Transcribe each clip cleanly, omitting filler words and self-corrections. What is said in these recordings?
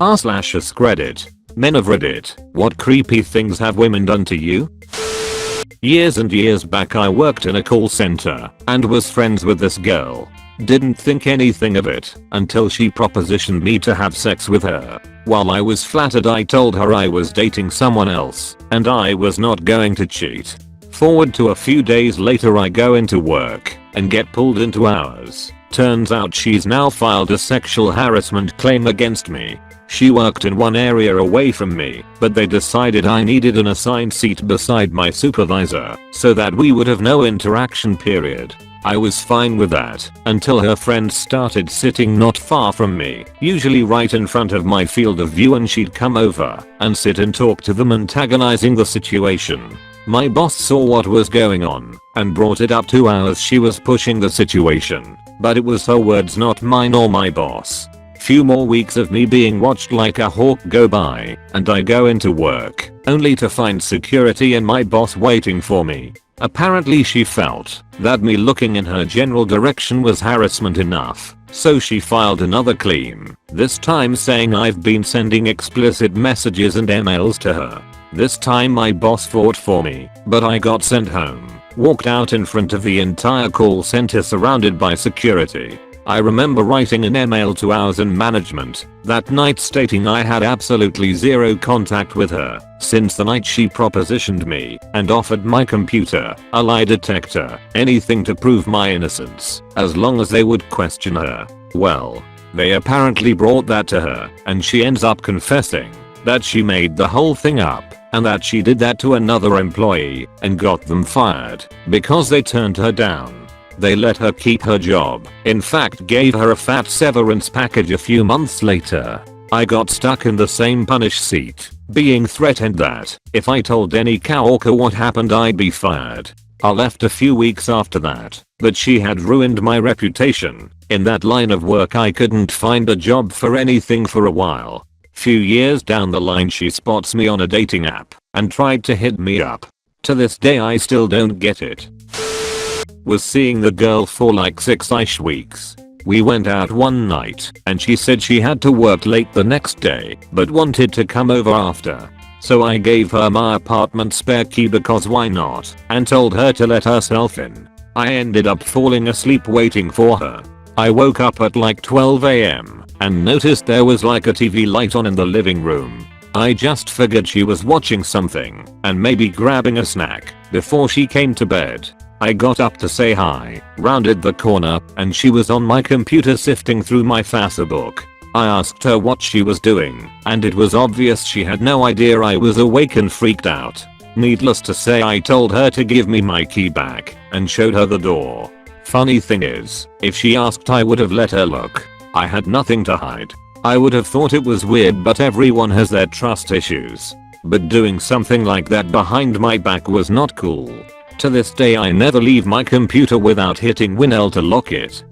r/AskReddit. Men of Reddit, what creepy things have women done to you? Years and years back I worked in a call center and was friends with this girl. Didn't think anything of it until she propositioned me to have sex with her. While I was flattered, I told her I was dating someone else and I was not going to cheat. Forward to a few days later, I go into work and get pulled into ours. Turns out she's now filed a sexual harassment claim against me. She worked in one area away from me, but they decided I needed an assigned seat beside my supervisor so that we would have no interaction period. I was fine with that until her friends started sitting not far from me, usually right in front of my field of view, and she'd come over and sit and talk to them, antagonizing the situation. My boss saw what was going on and brought it up to us. She was pushing the situation, but it was her words, not mine or my boss. Few more weeks of me being watched like a hawk go by, and I go into work only to find security and my boss waiting for me. Apparently she felt that me looking in her general direction was harassment enough, so she filed another claim, this time saying I've been sending explicit messages and emails to her. This time my boss fought for me, but I got sent home, walked out in front of the entire call center surrounded by security. I remember writing an email to ours and management that night stating I had absolutely zero contact with her since the night she propositioned me and offered my computer, a lie detector, anything to prove my innocence as long as they would question her. Well, they apparently brought that to her and she ends up confessing that she made the whole thing up and that she did that to another employee and got them fired because they turned her down. They let her keep her job, in fact gave her a fat severance package a few months later. I got stuck in the same punish seat, being threatened that if I told any coworker what happened I'd be fired. I left a few weeks after that, but she had ruined my reputation. In that line of work I couldn't find a job for anything for a while. Few years down the line she spots me on a dating app and tried to hit me up. To this day I still don't get it. Was seeing the girl for like 6ish weeks. We went out one night and she said she had to work late the next day but wanted to come over after. So I gave her my apartment spare key because why not, and told her to let herself in. I ended up falling asleep waiting for her. I woke up at like 12 AM and noticed there was like a TV light on in the living room. I just figured she was watching something and maybe grabbing a snack before she came to bed. I got up to say hi, rounded the corner, and she was on my computer sifting through my Facebook. I asked her what she was doing, and it was obvious she had no idea I was awake and freaked out. Needless to say I told her to give me my key back and showed her the door. Funny thing is, if she asked I would have let her look. I had nothing to hide. I would have thought it was weird, but everyone has their trust issues. But doing something like that behind my back was not cool. To this day I never leave my computer without hitting Win-L to lock it.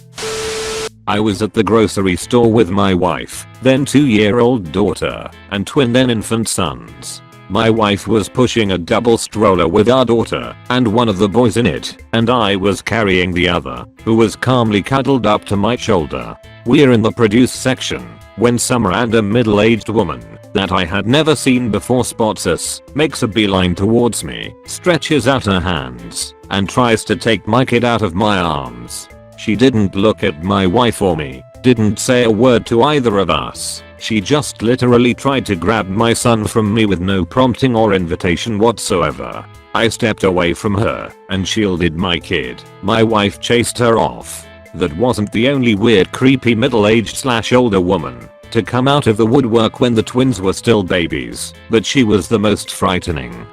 I was at the grocery store with my wife, then 2-year-old daughter, and twin then infant sons. My wife was pushing a double stroller with our daughter and one of the boys in it, and I was carrying the other, who was calmly cuddled up to my shoulder. We're in the produce section when some random middle-aged woman that I had never seen before spots us, makes a beeline towards me, stretches out her hands, and tries to take my kid out of my arms. She didn't look at my wife or me, didn't say a word to either of us. She just literally tried to grab my son from me with no prompting or invitation whatsoever. I stepped away from her and shielded my kid. My wife chased her off. That wasn't the only weird creepy middle-aged / older woman to come out of the woodwork when the twins were still babies, but she was the most frightening.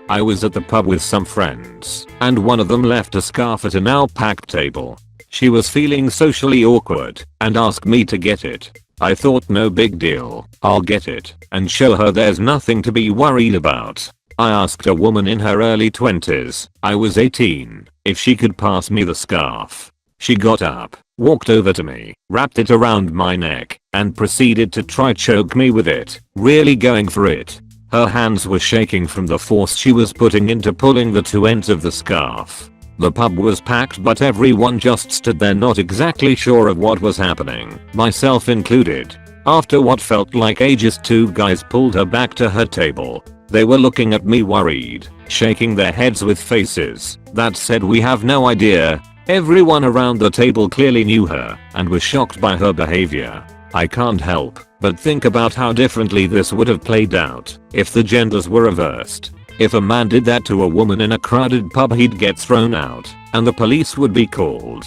I was at the pub with some friends, and one of them left a scarf at an now packed table. She was feeling socially awkward and asked me to get it. I thought no big deal, I'll get it and show her there's nothing to be worried about. I asked a woman in her early 20s, I was 18, if she could pass me the scarf. She got up, walked over to me, wrapped it around my neck, and proceeded to try choke me with it, really going for it. Her hands were shaking from the force she was putting into pulling the two ends of the scarf. The pub was packed, but everyone just stood there not exactly sure of what was happening, myself included. After what felt like ages, two guys pulled her back to her table. They were looking at me worried, shaking their heads with faces that said we have no idea. Everyone around the table clearly knew her and was shocked by her behavior. I can't help but think about how differently this would have played out if the genders were reversed. If a man did that to a woman in a crowded pub, he'd get thrown out and the police would be called.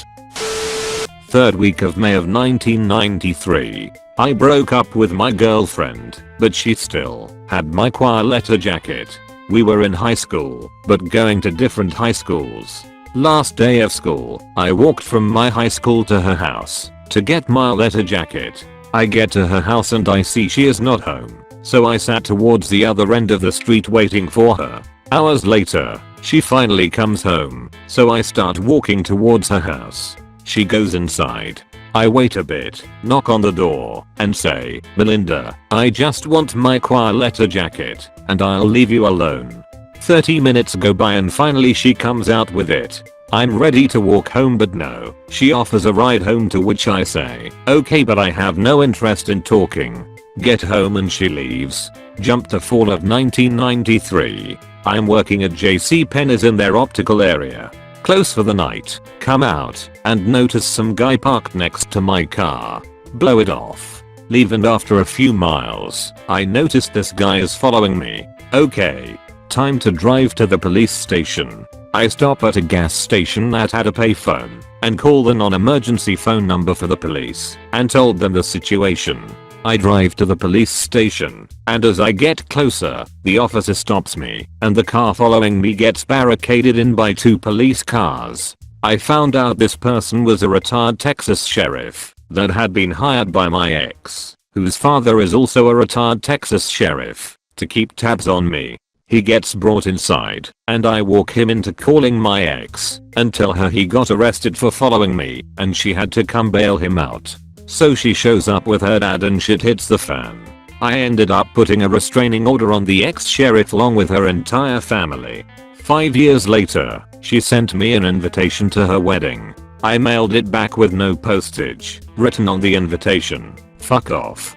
Third week of May of 1993. I broke up with my girlfriend, but she still had my choir letter jacket. We were in high school, but going to different high schools. Last day of school, I walked from my high school to her house to get my letter jacket. I get to her house and I see she is not home, so I sat towards the other end of the street waiting for her. Hours later, she finally comes home, so I start walking towards her house. She goes inside. I wait a bit, knock on the door, and say, "Melinda, I just want my choir letter jacket, and I'll leave you alone." 30 minutes go by and finally she comes out with it. I'm ready to walk home, but no, she offers a ride home, to which I say, "Okay, but I have no interest in talking." Get home and she leaves. Jump to fall of 1993. I'm working at JCPenney's in their optical area. Close for the night, come out and notice some guy parked next to my car. Blow it off. Leave, and after a few miles, I notice this guy is following me. Okay, time to drive to the police station. I stop at a gas station that had a payphone and call the non-emergency phone number for the police and told them the situation. I drive to the police station, and as I get closer, the officer stops me, and the car following me gets barricaded in by two police cars. I found out this person was a retired Texas sheriff that had been hired by my ex, whose father is also a retired Texas sheriff, to keep tabs on me. He gets brought inside, and I walk him into calling my ex and tell her he got arrested for following me and she had to come bail him out. So she shows up with her dad and shit hits the fan. I ended up putting a restraining order on the ex-sheriff along with her entire family. 5 years later, she sent me an invitation to her wedding. I mailed it back with no postage written on the invitation. Fuck off.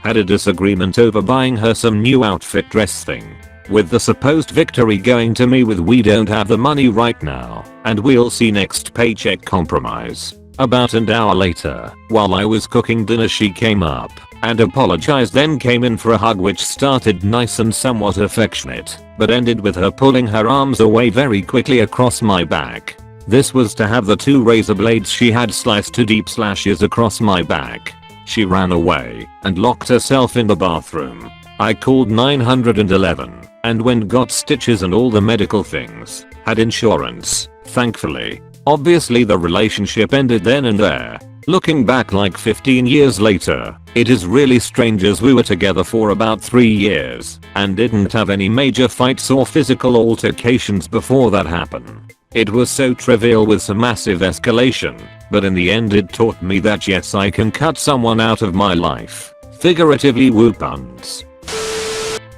Had a disagreement over buying her some new outfit dress thing, with the supposed victory going to me with "we don't have the money right now and we'll see next paycheck" compromise. About an hour later, while I was cooking dinner, she came up and apologized, then came in for a hug, which started nice and somewhat affectionate, but ended with her pulling her arms away very quickly across my back. This was to have the two razor blades she had sliced to deep slashes across my back. She ran away and locked herself in the bathroom. I called 911 and went got stitches and all the medical things. Had insurance, thankfully. Obviously the relationship ended then and there. Looking back like 15 years later, it is really strange, as we were together for about 3 years and didn't have any major fights or physical altercations before that happened. It was so trivial with some massive escalation, but in the end it taught me that yes, I can cut someone out of my life. Figuratively, woo puns.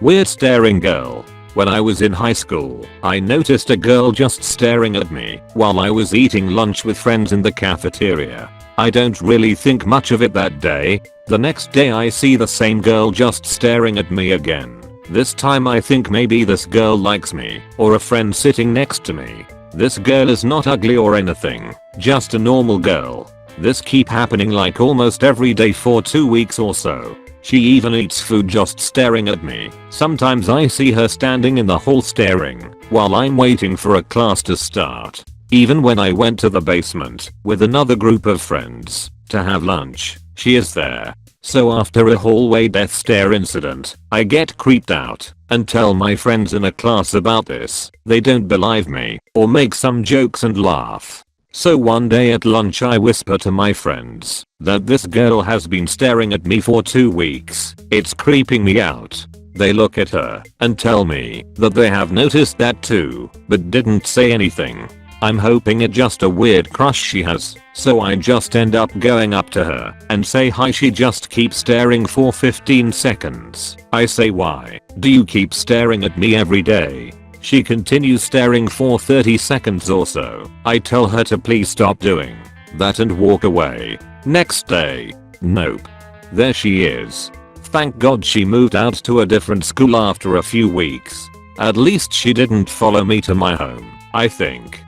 Weird staring girl. When I was in high school, I noticed a girl just staring at me while I was eating lunch with friends in the cafeteria. I don't really think much of it that day. The next day I see the same girl just staring at me again. This time I think maybe this girl likes me or a friend sitting next to me. This girl is not ugly or anything, just a normal girl. This keep happening like almost every day for 2 weeks or so. She even eats food just staring at me. Sometimes I see her standing in the hall staring while I'm waiting for a class to start. Even when I went to the basement with another group of friends to have lunch, she is there. So after a hallway death stare incident, I get creeped out and tell my friends in a class about this. They don't believe me or make some jokes and laugh. So one day at lunch I whisper to my friends that this girl has been staring at me for 2 weeks. It's creeping me out. They look at her and tell me that they have noticed that too, but didn't say anything. I'm hoping it's just a weird crush she has, so I just end up going up to her and say hi. She just keeps staring for 15 seconds. I say, "Why do you keep staring at me every day?" She continues staring for 30 seconds or so. I tell her to please stop doing that and walk away. Next day, nope. there she is. Thank God she moved out to a different school after a few weeks. At least she didn't follow me to my home, I think.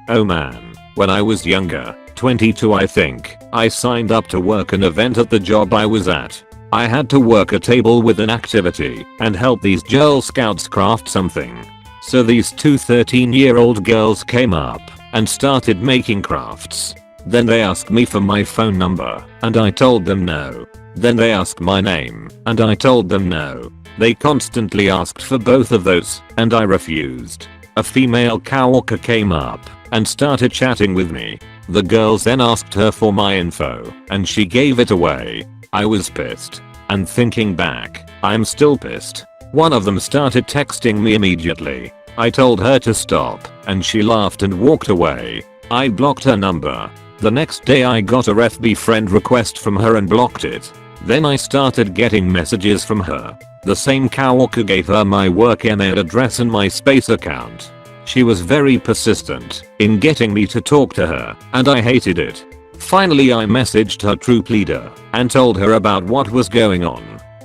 Oh man, when I was younger, 22 I think, I signed up to work an event at the job I was at. I had to work a table with an activity and help these Girl Scouts craft something. So these two 13-year-old girls came up and started making crafts. Then they asked me for my phone number and I told them no. Then they asked my name and I told them no. They constantly asked for both of those and I refused. A female coworker came up and started chatting with me. The girls then asked her for my info and she gave it away. I was pissed. And thinking back, I'm still pissed. One of them started texting me immediately. I told her to stop and she laughed and walked away. I blocked her number. The next day I got a FB friend request from her and blocked it. Then I started getting messages from her. The same coworker gave her my work email address and my Space account. She was very persistent in getting me to talk to her and I hated it. Finally I messaged her troop leader and told her about what was going on.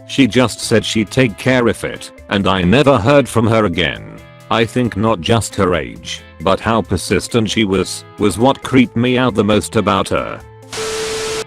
She just said she'd take care of it and I never heard from her again. I think not just her age, but how persistent she was what creeped me out the most about her.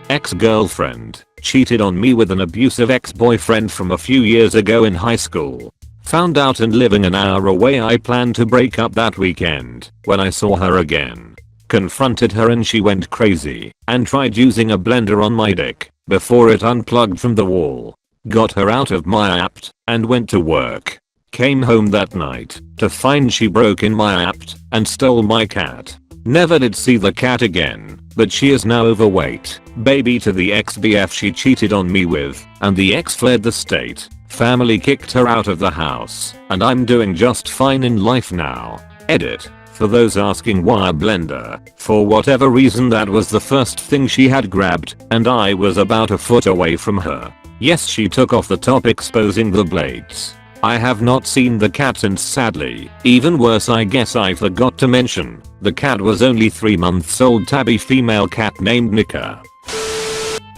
Ex-girlfriend cheated on me with an abusive ex-boyfriend from a few years ago in high school. Found out and living an hour away I planned to break up that weekend when I saw her again. Confronted her and she went crazy and tried using a blender on my dick before it unplugged from the wall. Got her out of my apt and went to work. Came home that night to find she broke in my apt and stole my cat. Never did see the cat again, but she is now overweight, baby to the ex-BF she cheated on me with, and the ex fled the state. Family kicked her out of the house, and I'm doing just fine in life now. Edit. For those asking why a blender, for whatever reason that was the first thing she had grabbed, and I was about a foot away from her. Yes, she took off the top exposing the blades. I have not seen the cat since sadly. Even worse, I guess I forgot to mention, the cat was only 3 months old, tabby female cat named Nika.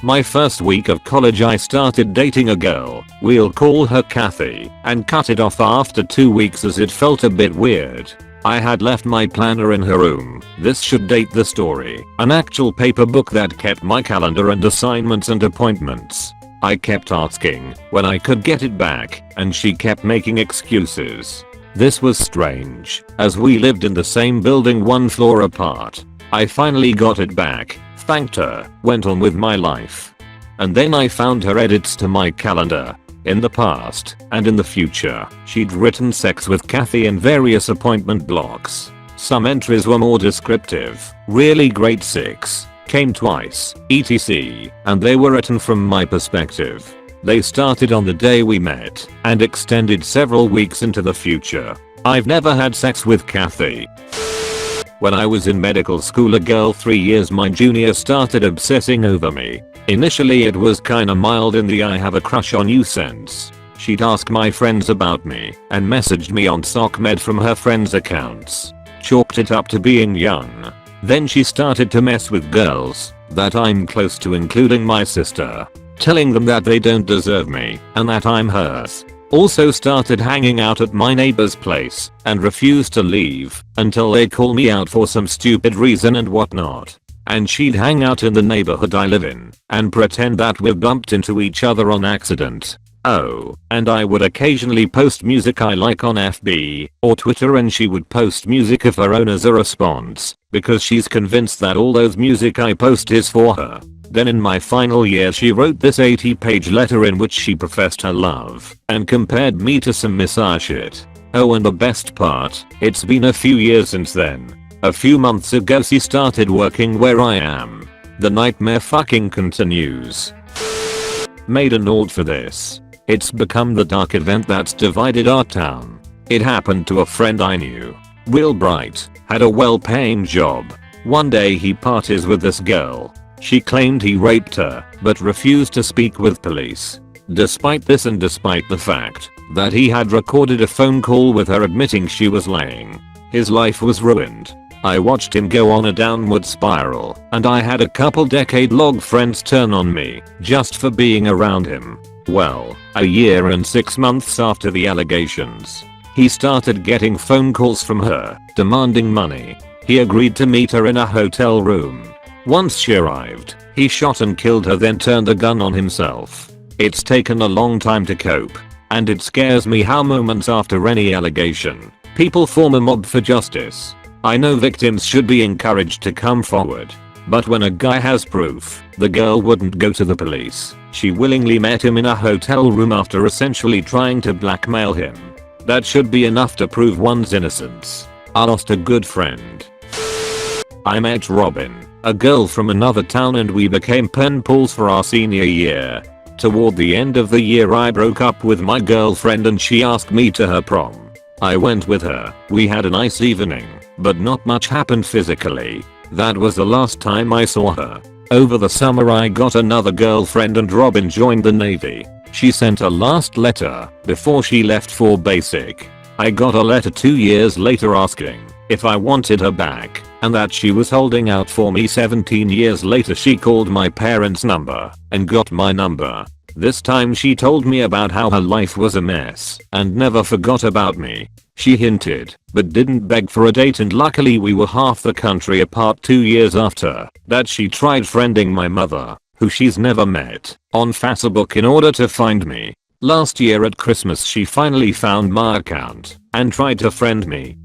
My first week of college I started dating a girl, we'll call her Kathy, and cut it off after 2 weeks as it felt a bit weird. I had left my planner in her room. This should date the story. An actual paper book that kept my calendar and assignments and appointments. I kept asking when I could get it back, and she kept making excuses. This was strange, as we lived in the same building 1 floor apart. I finally got it back, thanked her, went on with my life. And then I found her edits to my calendar. In the past, and in the future, she'd written sex with Kathy in various appointment blocks. Some entries were more descriptive, really great 6. Came twice, etc. And they were written from my perspective. They started on the day we met and extended several weeks into the future. I've never had sex with Kathy. When I was in medical school, a girl 3 years my junior started obsessing over me. Initially it was kinda mild in the I have a crush on you sense. She'd ask my friends about me and messaged me on SocMed from her friends' accounts. Chalked it up to being young. Then she started to mess with girls that I'm close to, including my sister, telling them that they don't deserve me and that I'm hers. Also started hanging out at my neighbor's place and refused to leave until they call me out for some stupid reason and whatnot. And she'd hang out in the neighborhood I live in and pretend that we bumped into each other on accident. Oh, and I would occasionally post music I like on FB or Twitter, and she would post music of her own as a response because she's convinced that all those music I post is for her. Then in my final year she wrote this 80-page letter in which she professed her love and compared me to some messiah shit. Oh, and the best part, it's been a few years since then. A few months ago she started working where I am. The nightmare fucking continues. Made a note for this. It's become the dark event that's divided our town. It happened to a friend I knew. Real bright, had a well-paying job. One day he parties with this girl. She claimed he raped her, but refused to speak with police. Despite this, and despite the fact that he had recorded a phone call with her admitting she was lying, his life was ruined. I watched him go on a downward spiral, and I had a couple decade-long friends turn on me just for being around him. Well, a year and 6 months after the allegations, he started getting phone calls from her, demanding money. He agreed to meet her in a hotel room. Once she arrived, he shot and killed her, then turned the gun on himself. It's taken a long time to cope, and it scares me how moments after any allegation, people form a mob for justice. I know victims should be encouraged to come forward, but when a guy has proof, the girl wouldn't go to the police. She willingly met him in a hotel room after essentially trying to blackmail him. That should be enough to prove one's innocence. I lost a good friend. I met Robin, a girl from another town, and we became pen pals for our senior year. Toward the end of the year I broke up with my girlfriend and she asked me to her prom. I went with her. We had a nice evening, but not much happened physically. That was the last time I saw her. Over the summer I got another girlfriend and Robin joined the Navy. She sent a last letter before she left for basic. I got a letter 2 years later asking if I wanted her back, and that she was holding out for me. 17 years later she called my parents' number and got my number. This time she told me about how her life was a mess and never forgot about me. She hinted, but didn't beg for a date, and luckily we were half the country apart. 2 years after that she tried friending my mother, who she's never met, on Facebook in order to find me. Last year at Christmas she finally found my account and tried to friend me.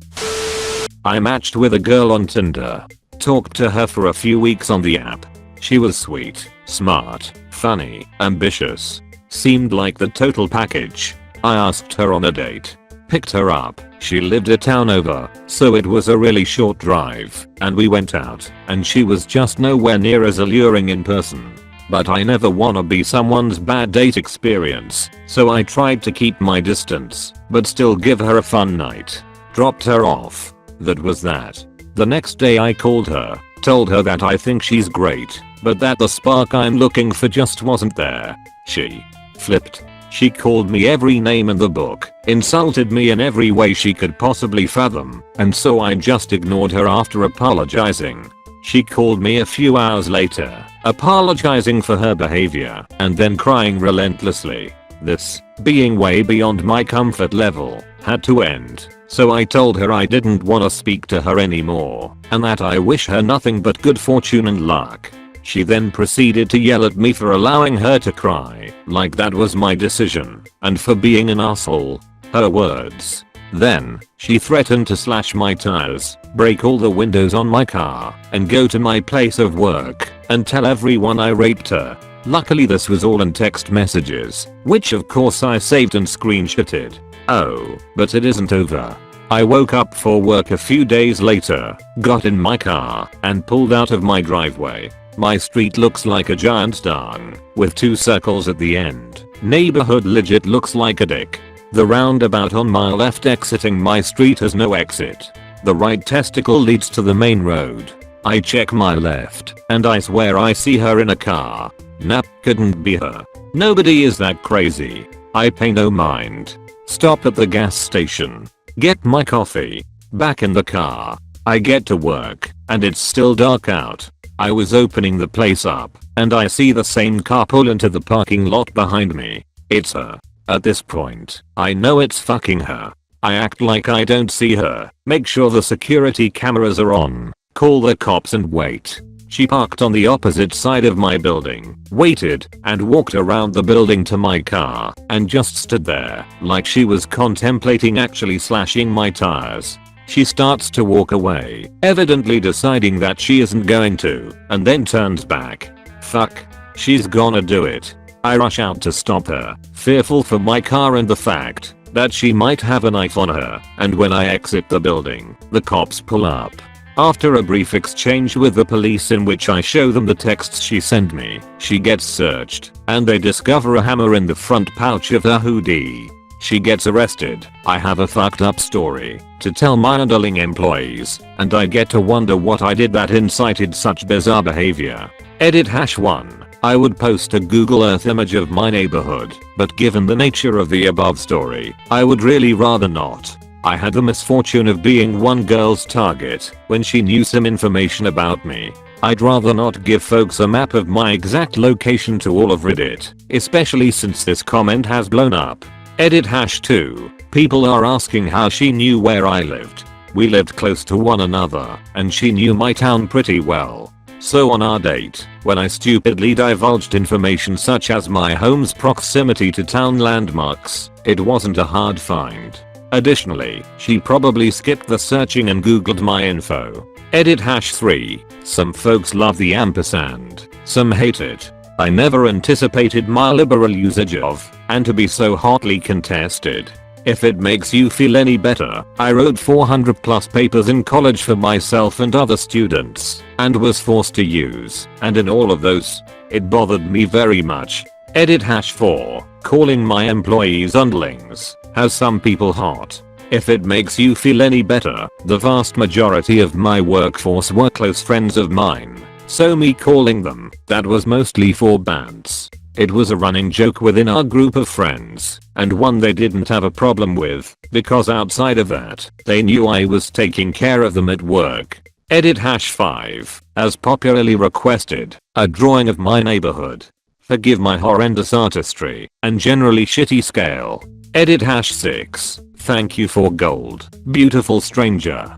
I matched with a girl on Tinder. Talked to her for a few weeks on the app. She was sweet, smart, funny, ambitious. Seemed like the total package. I asked her on a date. Picked her up. She lived a town over, so it was a really short drive, and we went out, and she was just nowhere near as alluring in person. But I never wanna be someone's bad date experience, so I tried to keep my distance, but still give her a fun night. Dropped her off. That was that. The next day I called her, told her that I think she's great, but that the spark I'm looking for just wasn't there. She flipped. She called me every name in the book, insulted me in every way she could possibly fathom, and so I just ignored her after apologizing. She called me a few hours later, apologizing for her behavior, and then crying relentlessly. This, being way beyond my comfort level, had to end. So I told her I didn't want to speak to her anymore, and that I wish her nothing but good fortune and luck. She then proceeded to yell at me for allowing her to cry, like that was my decision, and for being an asshole. Her words. Then, she threatened to slash my tires, break all the windows on my car, and go to my place of work and tell everyone I raped her. Luckily this was all in text messages, which of course I saved and screenshotted. Oh, but it isn't over. I woke up for work a few days later, got in my car, and pulled out of my driveway. My street looks like a giant dung, with 2 circles at the end. Neighborhood legit looks like a dick. The roundabout on my left exiting my street has no exit. The right testicle leads to the main road. I check my left, and I swear I see her in a car. Nope, couldn't be her. Nobody is that crazy. I pay no mind. Stop at the gas station. Get my coffee. Back in the car. I get to work, and it's still dark out. I was opening the place up, and I see the same car pull into the parking lot behind me. It's her. At this point, I know it's fucking her. I act like I don't see her, make sure the security cameras are on, call the cops and wait. She parked on the opposite side of my building, waited, and walked around the building to my car, and just stood there, like she was contemplating actually slashing my tires. She starts to walk away, evidently deciding that she isn't going to, and then turns back. Fuck. She's gonna do it. I rush out to stop her, fearful for my car and the fact that she might have a knife on her, and when I exit the building, the cops pull up. After a brief exchange with the police in which I show them the texts she sent me, she gets searched, and they discover a hammer in the front pouch of her hoodie. She gets arrested. I have a fucked up story to tell my underling employees, and I get to wonder what I did that incited such bizarre behavior. Edit #1. I would post a Google Earth image of my neighborhood, but given the nature of the above story, I would really rather not. I had the misfortune of being one girl's target when she knew some information about me. I'd rather not give folks a map of my exact location to all of Reddit, especially since this comment has blown up. Edit #2. People are asking how she knew where I lived. We lived close to one another, and she knew my town pretty well. So on our date, when I stupidly divulged information such as my home's proximity to town landmarks, it wasn't a hard find. Additionally, she probably skipped the searching and googled my info. Edit #3. Some folks love the ampersand, some hate it. I never anticipated my liberal usage of, and to be so hotly contested. If it makes you feel any better, I wrote 400 plus papers in college for myself and other students, and was forced to use, and in all of those, it bothered me very much. Edit #4. Calling my employees underlings has some people hot. If it makes you feel any better, the vast majority of my workforce were close friends of mine, so me calling them that was mostly for bants. It was a running joke within our group of friends, and one they didn't have a problem with, because outside of that, they knew I was taking care of them at work. Edit #5. As popularly requested, a drawing of my neighborhood. Forgive my horrendous artistry and generally shitty scale. Edit #6. Thank you for gold, beautiful stranger.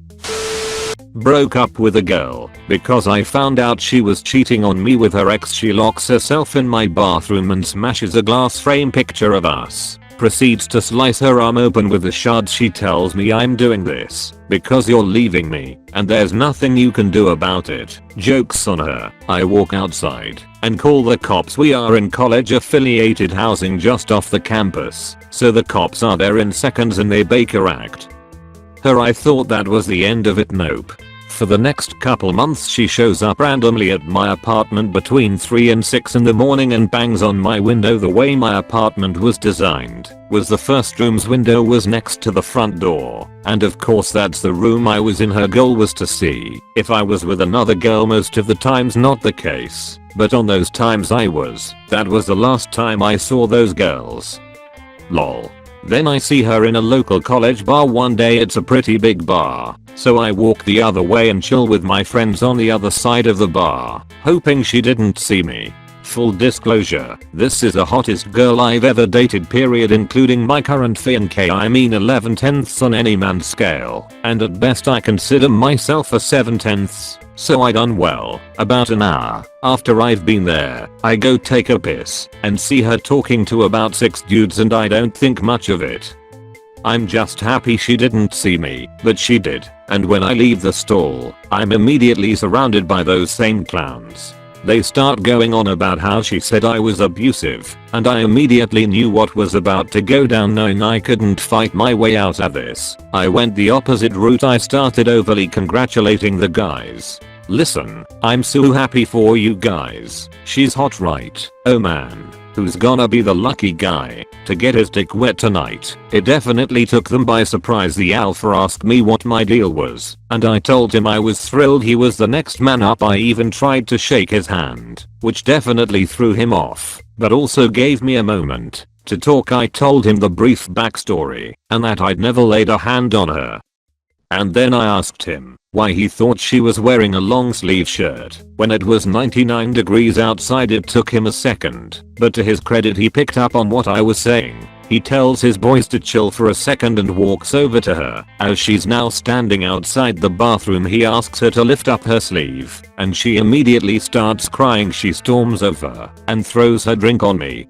Broke up with a girl because I found out she was cheating on me with her ex. She locks herself in my bathroom and smashes a glass frame picture of us. Proceeds to slice her arm open with a shard. She tells me I'm doing this because you're leaving me and there's nothing you can do about it. Jokes on her. I walk outside and call the cops. We are in college affiliated housing just off the campus, so the cops are there in seconds and they Baker Act her. I thought that was the end of it. Nope. For the next couple months she shows up randomly at my apartment between 3 and 6 in the morning and bangs on my window. The way my apartment was designed was the first room's window was next to the front door, and of course that's the room I was in. Her goal was to see if I was with another girl. Most of the times not the case, but on those times I was, that was the last time I saw those girls. Lol. Then I see her in a local college bar one day. It's a pretty big bar, so I walk the other way and chill with my friends on the other side of the bar, hoping she didn't see me. Full disclosure, this is the hottest girl I've ever dated period, including my current fiancé. I mean 11/10ths on any man's scale, and at best I consider myself a 7/10ths. So I done well. About an hour after I've been there, I go take a piss and see her talking to about 6 dudes, and I don't think much of it. I'm just happy she didn't see me, but she did, and when I leave the stall, I'm immediately surrounded by those same clowns. They start going on about how she said I was abusive, and I immediately knew what was about to go down. Knowing I couldn't fight my way out of this, I went the opposite route. I started overly congratulating the guys. Listen, I'm so happy for you guys. She's hot, right? Oh man, who's gonna be the lucky guy to get his dick wet tonight? It definitely took them by surprise. The alpha asked me what my deal was, and I told him I was thrilled he was the next man up. I even tried to shake his hand, which definitely threw him off, but also gave me a moment to talk. I told him the brief backstory and that I'd never laid a hand on her. And then I asked him why he thought she was wearing a long sleeve shirt when it was 99 degrees outside. It took him a second, but to his credit he picked up on what I was saying. He tells his boys to chill for a second and walks over to her. As she's now standing outside the bathroom, he asks her to lift up her sleeve, and she immediately starts crying. She storms over and throws her drink on me,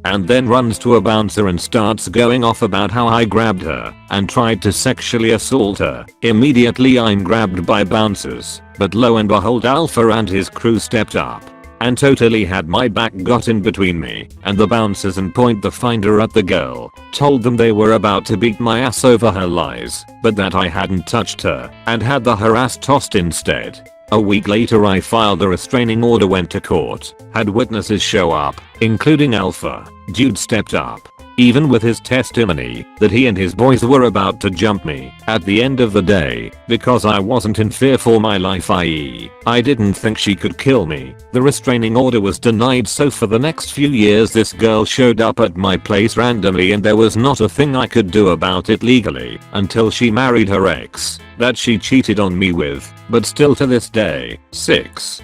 and then runs to a bouncer and starts going off about how I grabbed her and tried to sexually assault her. Immediately I'm grabbed by bouncers, but lo and behold, Alpha and his crew stepped up and totally had my back. Got in between me and the bouncers and point the finder at the girl. Told them they were about to beat my ass over her lies, but that I hadn't touched her and had her ass tossed instead. A week later I filed a restraining order, went to court, had witnesses show up, including Alpha. Dude stepped up even with his testimony that he and his boys were about to jump me. At the end of the day, because I wasn't in fear for my life, i.e. I didn't think she could kill me, the restraining order was denied, so for the next few years this girl showed up at my place randomly and there was not a thing I could do about it legally until she married her ex that she cheated on me with, but still to this day, 6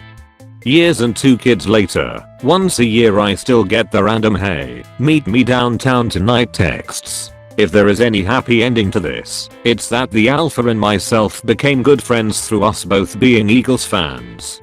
years and 2 kids later, once a year I still get the random "hey, meet me downtown tonight" texts. If there is any happy ending to this, it's that the alpha and myself became good friends through us both being Eagles fans.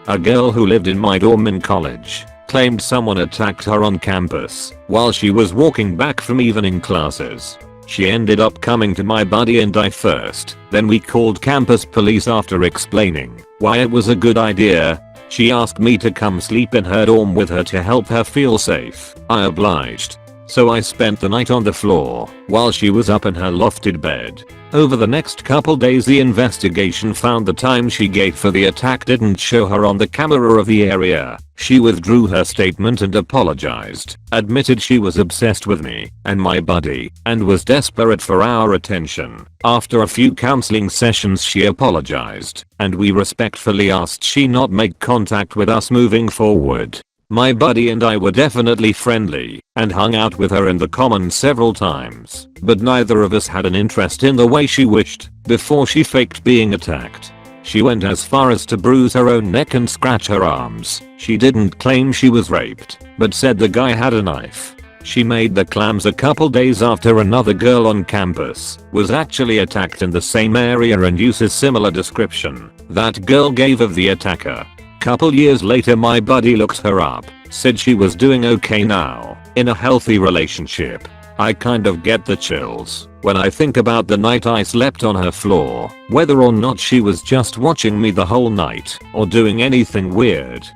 A girl who lived in my dorm in college claimed someone attacked her on campus while she was walking back from evening classes. She ended up coming to my buddy and I first, then we called campus police. After explaining why it was a good idea, she asked me to come sleep in her dorm with her to help her feel safe. I obliged. So I spent the night on the floor while she was up in her lofted bed. Over the next couple days the investigation found the time she gave for the attack didn't show her on the camera of the area. She withdrew her statement and apologized, admitted she was obsessed with me and my buddy and was desperate for our attention. After a few counseling sessions she apologized and we respectfully asked she not make contact with us moving forward. My buddy and I were definitely friendly and hung out with her in the common several times, but neither of us had an interest in the way she wished before she faked being attacked. She went as far as to bruise her own neck and scratch her arms. She didn't claim she was raped, but said the guy had a knife. She made the clams a couple days after another girl on campus was actually attacked in the same area and uses similar description that girl gave of the attacker. Couple years later my buddy looked her up, said she was doing okay now, in a healthy relationship. I kind of get the chills when I think about the night I slept on her floor, whether or not she was just watching me the whole night or doing anything weird.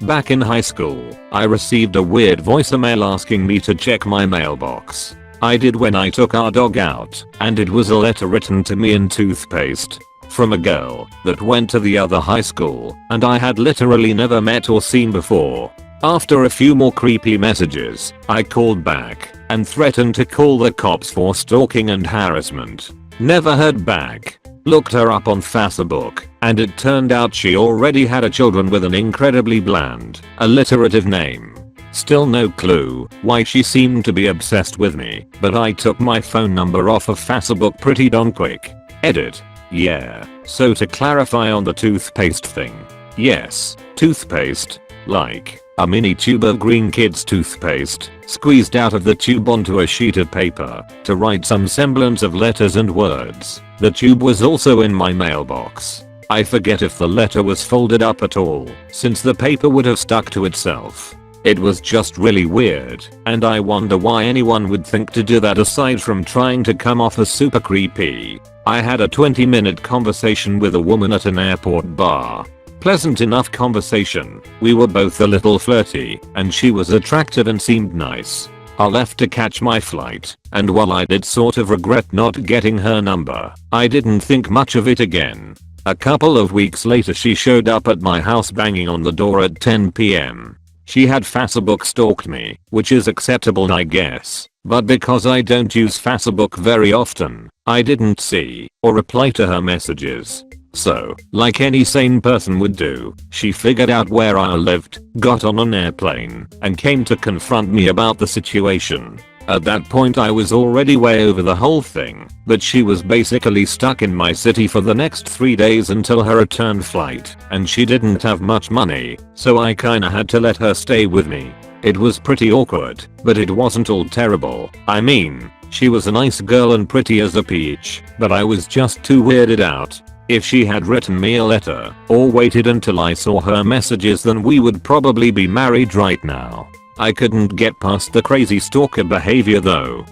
Back in high school, I received a weird voicemail asking me to check my mailbox. I did when I took our dog out, and it was a letter written to me in toothpaste. From a girl that went to the other high school and I had literally never met or seen before. After a few more creepy messages, I called back and threatened to call the cops for stalking and harassment. Never heard back. Looked her up on Facebook and it turned out she already had a children with an incredibly bland, alliterative name. Still no clue why she seemed to be obsessed with me, but I took my phone number off of Facebook pretty darn quick. Edit. Yeah, so to clarify on the toothpaste thing. Yes, toothpaste. Like a mini tube of green kids toothpaste squeezed out of the tube onto a sheet of paper to write some semblance of letters and words. The tube was also in my mailbox. I forget if the letter was folded up at all, since the paper would have stuck to itself. It was just really weird, and I wonder why anyone would think to do that aside from trying to come off as super creepy. I had a 20-minute conversation with a woman at an airport bar. Pleasant enough conversation. We were both a little flirty, and she was attractive and seemed nice. I left to catch my flight, and while I did sort of regret not getting her number, I didn't think much of it again. A couple of weeks later she showed up at my house banging on the door at 10 PM. She had Facebook stalked me, which is acceptable I guess, but because I don't use Facebook very often, I didn't see or reply to her messages. So, like any sane person would do, she figured out where I lived, got on an airplane, and came to confront me about the situation. At that point I was already way over the whole thing, but she was basically stuck in my city for the next 3 days until her return flight, and she didn't have much money, so I kinda had to let her stay with me. It was pretty awkward, but it wasn't all terrible. I mean, she was a nice girl and pretty as a peach, but I was just too weirded out. If she had written me a letter, or waited until I saw her messages, then we would probably be married right now. I couldn't get past the crazy stalker behavior though.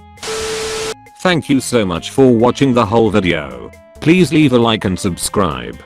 Thank you so much for watching the whole video. Please leave a like and subscribe.